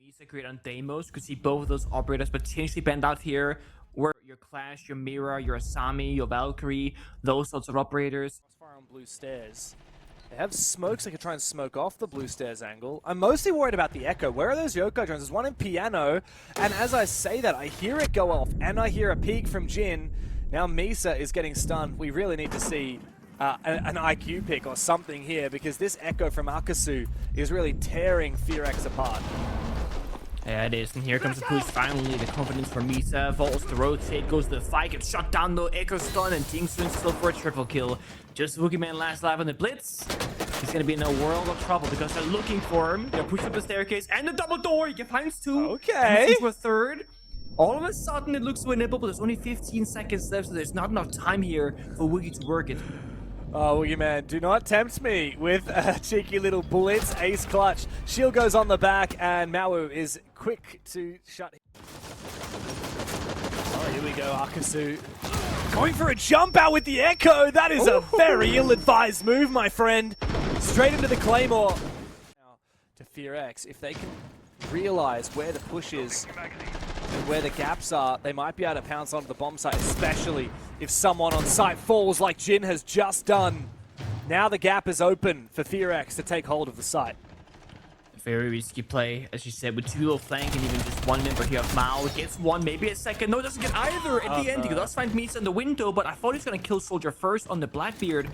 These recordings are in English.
Misa create on Deimos. Could see both of those operators potentially banned out here. Or your Clash, your Mira, your Asami, your Valkyrie, those sorts of operators. Far on blue stairs. They have smokes. They can try and smoke off the blue stairs angle. I'm mostly worried about the echo. Where are those Yoko drones? There's one in piano, and as I say that, I hear it go off, and I hear a peek from Jin. Now Misa is getting stunned. We really need to see an IQ pick or something here, because this echo from Akasu is really tearing Fearx apart. Yeah, it is, and here comes the push finally. The confidence for Misa. Falls to rotate, goes to the fight, gets shot down, no echo stun, and Jingsun still for a triple kill. Just Wookieeman last live on the blitz. He's gonna be in a world of trouble because they're looking for him. They're pushing up the staircase and the double door. He finds two. Okay. For a third. All of a sudden, it looks winnable, but there's only 15 seconds left, so there's not enough time here for Wookie to work it. Oh, Wookieeman, do not tempt me with a cheeky little blitz ace clutch. Shield goes on the back, and Mawu is quick to shut him. Oh, here we go, Akasu. Going for a jump out with the echo. That is a very ill-advised move, my friend. Straight into the Claymore. Now, to Fearx, if they can realize where the push is and where the gaps are, they might be able to pounce onto the bomb site, especially if someone on site falls like Jin has just done. Now the gap is open for Fearx to take hold of the site. Very risky play, as you said, with two low flank and even just one member here of Mao. Gets one, maybe a second. No, doesn't get either at the end. He does find Misa in the window, but I thought he was going to kill Soldier first on the Blackbeard.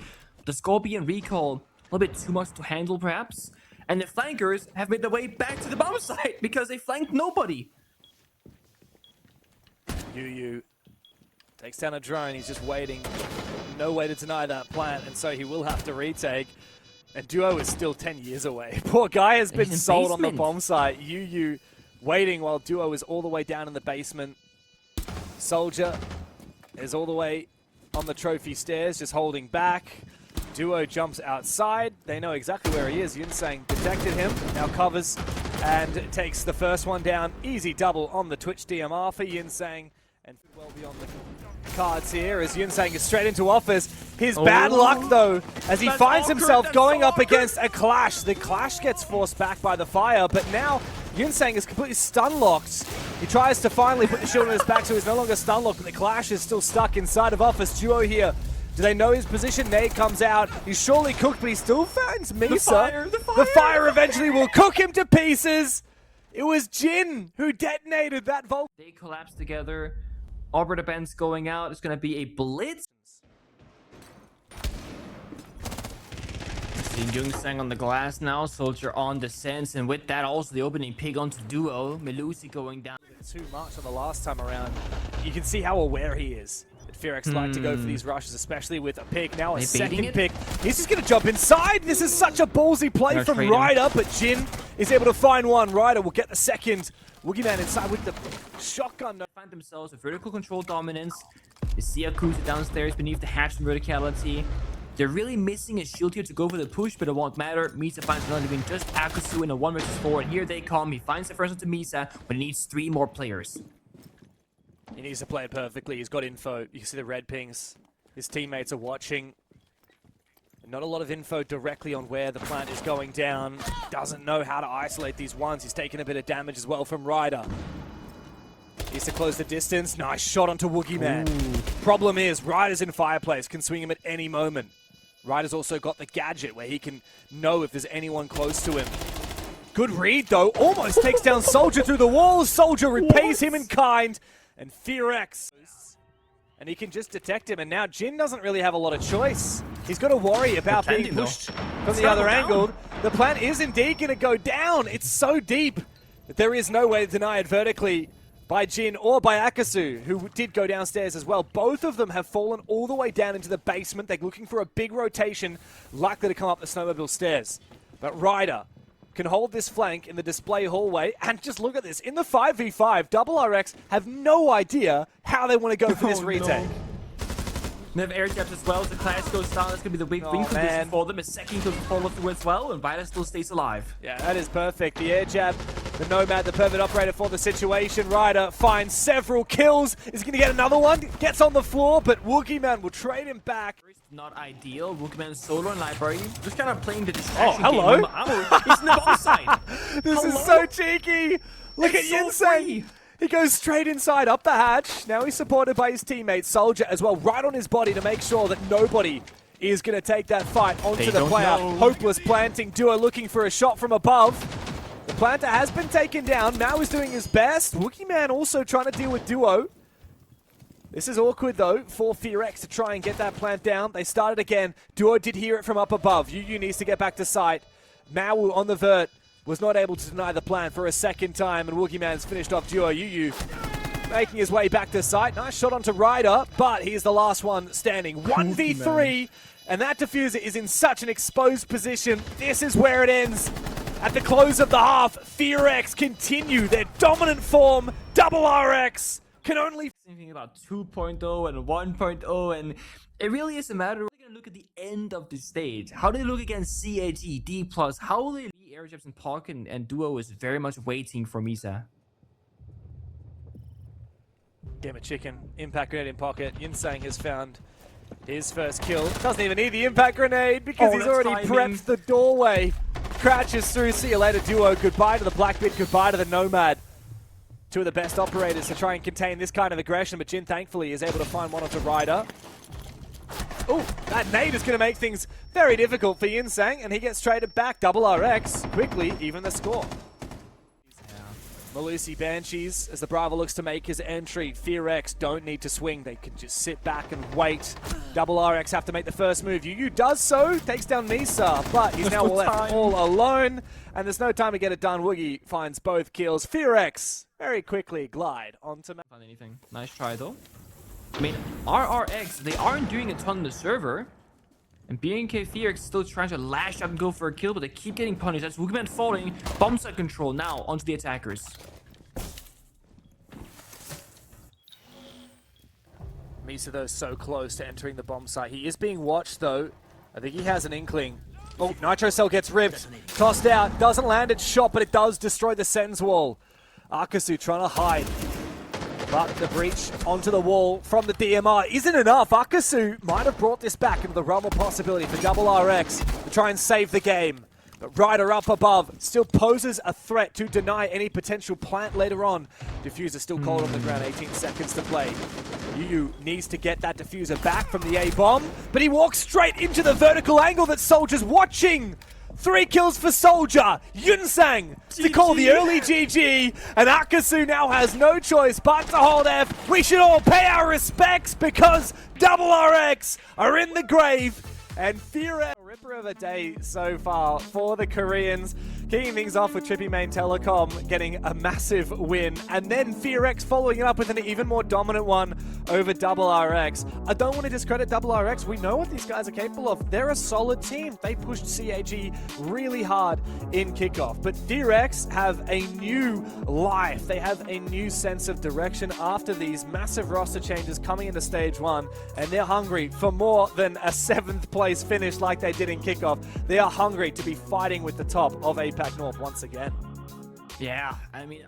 The Scorpion recall, a little bit too much to handle, perhaps. And the flankers have made their way back to the bomb site because they flanked nobody. Yu takes down a drone. He's just waiting. No way to deny that plant, and so he will have to retake. And Duo is still 10 years away. Poor guy has been sold on the bomb site. Yu waiting while Duo is all the way down in the basement. Soldier is all the way on the trophy stairs, just holding back. Duo jumps outside. They know exactly where he is. Yunsang detected him, now covers and takes the first one down. Easy double on the Twitch DMR for Yunsang. And well beyond the cards here as Yunsang is straight into office. His bad luck though, as he finds himself going up against a Clash. The Clash gets forced back by the fire, but now Yunsang is completely stun locked. He tries to finally put the shield on his back so he's no longer stun locked, but the Clash is still stuck inside of office. Duo here. Do they know his position? Nade comes out. He's surely cooked, but he still finds Misa. The fire eventually will cook him to pieces. It was Jin who detonated that vault. They collapse together. Operator Ben's going out. It's going to be a blitz. Seeing Yunsang on the glass now. Soldier on descents. And with that, also the opening pig onto Duo. Melusi going down. Too much on the last time around. You can see how aware he is. Fearx like to go for these rushes, especially with a pick. Now a second pick. He's just going to jump inside. This is such a ballsy play from Ryder, but Jin is able to find one. Ryder will get the second. Wookieeman inside with the shotgun. Find themselves with vertical control dominance. You see Akusa downstairs beneath the hatch from verticality. They're really missing a shield here to go for the push, but it won't matter. Misa finds another living, just Akusu in a 1 vs 4, and here they come. He finds the first one to Misa, but he needs 3 more players. He needs to play it perfectly. He's got info. You can see the red pings. His teammates are watching. Not a lot of info directly on where the plant is going down. Doesn't know how to isolate these ones. He's taking a bit of damage as well from Ryder. Needs to close the distance. Nice shot onto Wookieeman. Problem is, Ryder's in fireplace. Can swing him at any moment. Ryder's also got the gadget where he can know if there's anyone close to him. Good read, though. Almost takes down Soldier through the walls. Soldier repays him in kind. And Fearx, and he can just detect him, and now Jin doesn't really have a lot of choice. He's got to worry about being pushed from the other angle. The plant is indeed going to go down. It's so deep that there is no way to deny it vertically by Jin or by Akasu, who did go downstairs as well. Both of them have fallen all the way down into the basement. They're looking for a big rotation, likely to come up the snowmobile stairs. But Ryder can hold this flank in the display hallway, and just look at this. In the 5v5, RRX have no idea how they want to go for this retake. They have air jabs as well, as the Clash goes down. That's going to be the big win condition for them. A second could follow through as well, and Ryder still stays alive. Yeah, that is perfect. The air jab, the Nomad, the perfect operator for the situation. Ryder finds several kills. Is going to get another one. Gets on the floor, but Wookieeman will trade him back. Not ideal. Wookieeman solo in library. Just kind of playing the distraction hello. game. He's in the bomb side. This is so cheeky. Look It's at so Yinseng. free. He goes straight inside, up the hatch. Now he's supported by his teammate, Soldier, as well, right on his body to make sure that nobody is going to take that fight onto the player. Hopeless planting, Duo looking for a shot from above. The planter has been taken down. Now he's doing his best. Wookie Man also trying to deal with Duo. This is awkward, though, for Fearx to try and get that plant down. They started again. Duo did hear it from up above. Yu needs to get back to site. Mau on the vert was not able to deny the plant for a second time, and Wookie Man's finished off Duo. Yu making his way back to site. Nice shot onto Ryder, but he's the last one standing. 1v3, and that diffuser is in such an exposed position. This is where it ends. At the close of the half, Fearx continue their dominant form. RRX can only... Thinking about 2.0 and 1.0, and it really is a matter of going to look at the end of the stage. How do they look against CAG, Dplus? How will they... Airships in pocket, and Duo is very much waiting for Misa. Damn it, chicken. Impact grenade in pocket. Yinseng has found his first kill. Doesn't even need the impact grenade because he's already prepped the doorway. Crouches through. See you later, Duo. Goodbye to the Blackbeard. Goodbye to the Nomad. Two of the best operators to try and contain this kind of aggression, but Jin thankfully is able to find one onto Ryder. Oh, that nade is going to make things very difficult for Yinseng, and he gets traded back. RRX quickly even the score. Malusi Banshees, as the Bravo looks to make his entry. Fearx don't need to swing. They can just sit back and wait. RRX have to make the first move. Yu does so, takes down Misa, but he's now left all alone, and there's no time to get it done. Woogie finds both kills. Fearx very quickly glide onto... Anything. Nice try, though. I mean, RRX, they aren't doing a ton on the server. And BNK Fearx still trying to lash up and go for a kill, but they keep getting punished. That's Wookie Man falling. Bomb site control now onto the attackers. Misa, though, so close to entering the bomb site. He is being watched, though. I think he has an inkling. Oh, Nitro Cell gets ripped. Tossed out. Doesn't land its shot, but it does destroy the Sens wall. Akasu trying to hide. But the breach onto the wall from the DMR isn't enough. Akasu might have brought this back into the realm of possibility for RRX to try and save the game. But Ryder up above still poses a threat to deny any potential plant later on. Diffuser still cold on the ground, 18 seconds to play. Yu needs to get that diffuser back from the A-bomb, but he walks straight into the vertical angle that Soldier's watching. 3 kills for Soldier. Yinseng to call the early GG, and Akasu now has no choice but to hold F. We should all pay our respects because RRX are in the grave, and Fearx. Ripper of a day so far for the Koreans. Kicking things off with Trippy main Telecom getting a massive win, and then Fearx following it up with an even more dominant one over RRX. I don't want to discredit RRX. We know what these guys are capable of. They're a solid team. They pushed CAG really hard in kickoff, but Fearx have a new life. They have a new sense of direction after these massive roster changes coming into stage 1, and they're hungry for more than a 7th place finish like they did in kickoff. They are hungry to be fighting with the top of APAC North once again. Yeah, I mean...